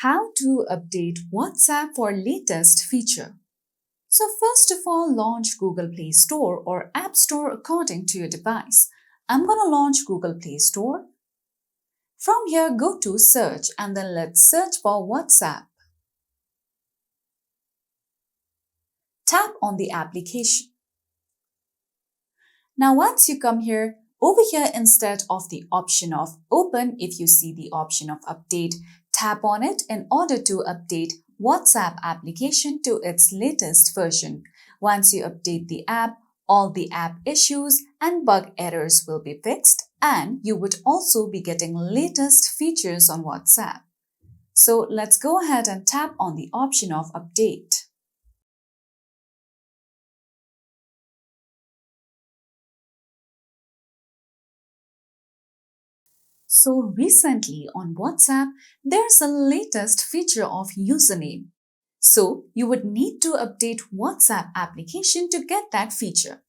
How to update WhatsApp for latest feature. So first of all, launch Google Play Store or App Store according to your device. I'm going to launch Google Play Store. From here, go to search and then let's search for WhatsApp. Tap on the application. Now once you come here, over here instead of the option of open, if you see the option of update, tap on it in order to update WhatsApp application to its latest version. Once you update the app, all the app issues and bug errors will be fixed, and you would also be getting latest features on WhatsApp. So let's go ahead and tap on the option of update. So recently on WhatsApp, there's a latest feature of username. So you would need to update WhatsApp application to get that feature.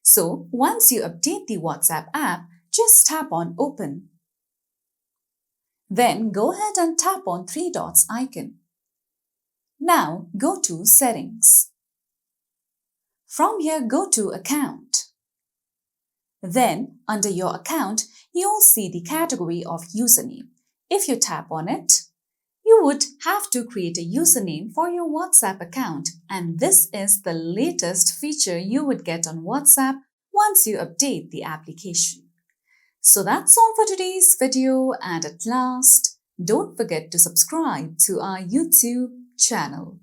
So once you update the WhatsApp app, just tap on open. Then go ahead and tap on three dots icon. Now go to settings. From here, go to account. Then under your account, you'll see the category of username. If you tap on it, you would have to create a username for your WhatsApp account, and this is the latest feature you would get on WhatsApp once you update the application. So that's all for today's video, and at last, don't forget to subscribe to our YouTube channel.